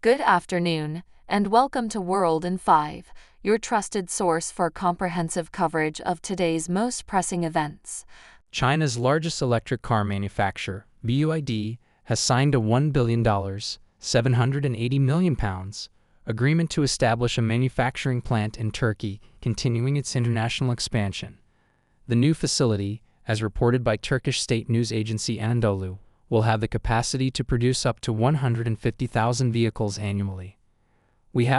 Good afternoon, and welcome to World in 5, your trusted source for comprehensive coverage of today's most pressing events. China's largest electric car manufacturer, BYD, has signed a $1 billion, £780 million, agreement to establish a manufacturing plant in Turkey, continuing its international expansion. The new facility, as reported by Turkish state news agency Anadolu, will have the capacity to produce up to 150,000 vehicles annually.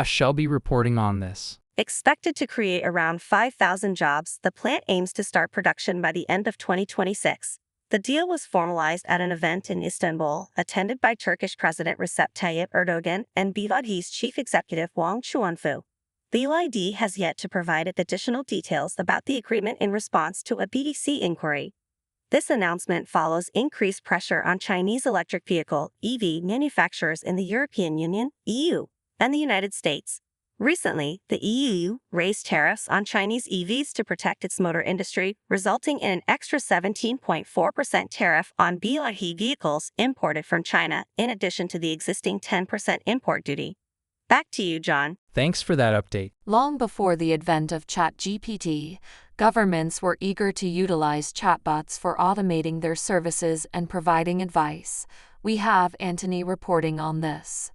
Shall be reporting on this. Expected to create around 5,000 jobs, the plant aims to start production by the end of 2026. The deal was formalized at an event in Istanbul, attended by Turkish President Recep Tayyip Erdogan and BYD's chief executive Wang Chuanfu. BYD has yet to provide additional details about the agreement in response to a BDC inquiry. This announcement follows increased pressure on Chinese electric vehicle (EV) manufacturers in the European Union (EU) and the United States. Recently, the EU raised tariffs on Chinese EVs to protect its motor industry, resulting in an extra 17.4% tariff on BYD vehicles imported from China, in addition to the existing 10% import duty. Back to you, John. Thanks for that update. Long before the advent of ChatGPT, governments were eager to utilize chatbots for automating their services and providing advice. We have Anthony reporting on this.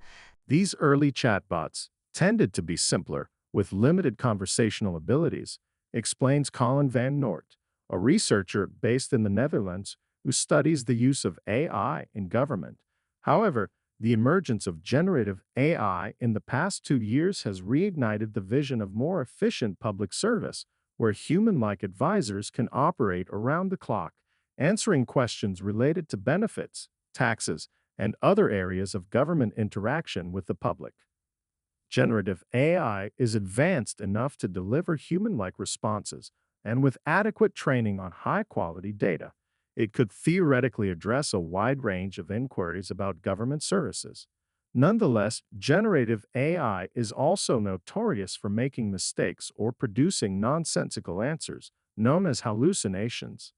These early chatbots tended to be simpler, with limited conversational abilities, explains Colin van Noort, a researcher based in the Netherlands who studies the use of AI in government. However, the emergence of generative AI in the past 2 years has reignited the vision of more efficient public service, where human-like advisors can operate around the clock, answering questions related to benefits, taxes, and other areas of government interaction with the public. Generative AI is advanced enough to deliver human-like responses, and with adequate training on high-quality data, it could theoretically address a wide range of inquiries about government services. Nonetheless, generative AI is also notorious for making mistakes or producing nonsensical answers, known as hallucinations.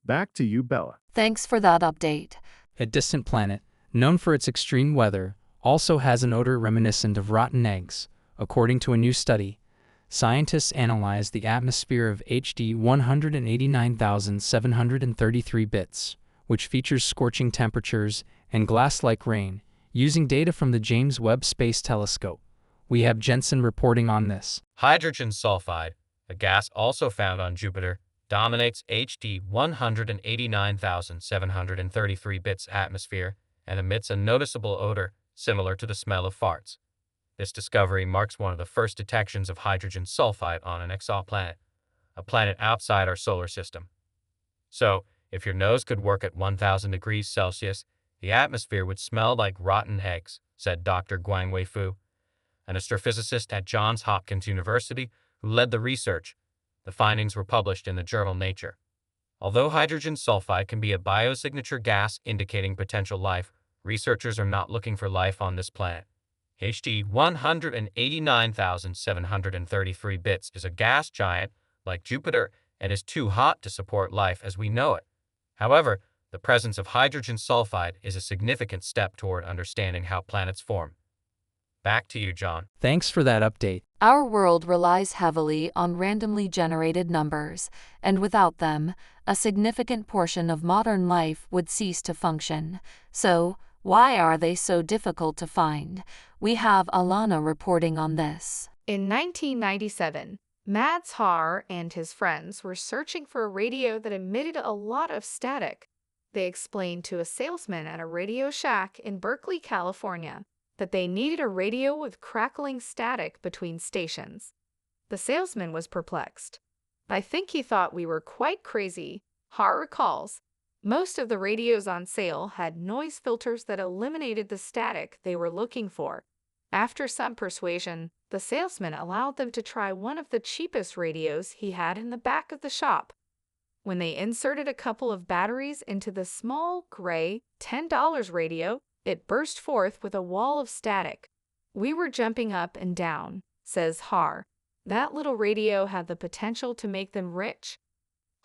Back to you, Bella. Thanks for that update. A distant planet, known for its extreme weather, also has an odor reminiscent of rotten eggs. According to a new study, scientists analyzed the atmosphere of HD 189,733 bits, which features scorching temperatures and glass-like rain, using data from the James Webb Space Telescope. We have Jensen reporting on this. Hydrogen sulfide, a gas also found on Jupiter, dominates HD 189,733 bits atmosphere and emits a noticeable odor similar to the smell of farts. This discovery marks one of the first detections of hydrogen sulfide on an exoplanet, a planet outside our solar system. So, if your nose could work at 1,000 degrees Celsius, the atmosphere would smell like rotten eggs, said Dr. Guangwei Fu, an astrophysicist at Johns Hopkins University who led the research. The findings were published in the journal Nature. Although hydrogen sulfide can be a biosignature gas indicating potential life, researchers are not looking for life on this planet. HD 189,733 bits is a gas giant like Jupiter and is too hot to support life as we know it. However, the presence of hydrogen sulfide is a significant step toward understanding how planets form. Back to you, John. Thanks for that update. Our world relies heavily on randomly generated numbers, and without them, a significant portion of modern life would cease to function. So, why are they so difficult to find? We have Alana reporting on this. In 1997, Mads Haar and his friends were searching for a radio that emitted a lot of static. They explained to a salesman at a Radio Shack in Berkeley, California, that they needed a radio with crackling static between stations. The salesman was perplexed. "I think he thought we were quite crazy," Haar recalls. Most of the radios on sale had noise filters that eliminated the static they were looking for. After some persuasion, the salesman allowed them to try one of the cheapest radios he had in the back of the shop. When they inserted a couple of batteries into the small, gray, $10 radio, it burst forth with a wall of static. "We were jumping up and down," says Haar. "That little radio had the potential to make them rich."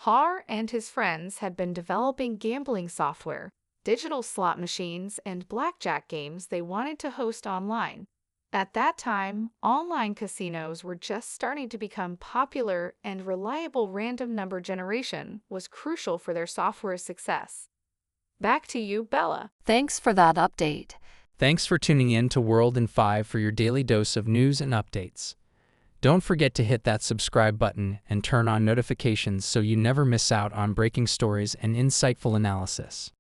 Haar and his friends had been developing gambling software, digital slot machines, and blackjack games they wanted to host online. At that time, online casinos were just starting to become popular, and reliable random number generation was crucial for their software's success. Back to you, Bella. Thanks for that update. Thanks for tuning in to World in 5 for your daily dose of news and updates. Don't forget to hit that subscribe button and turn on notifications so you never miss out on breaking stories and insightful analysis.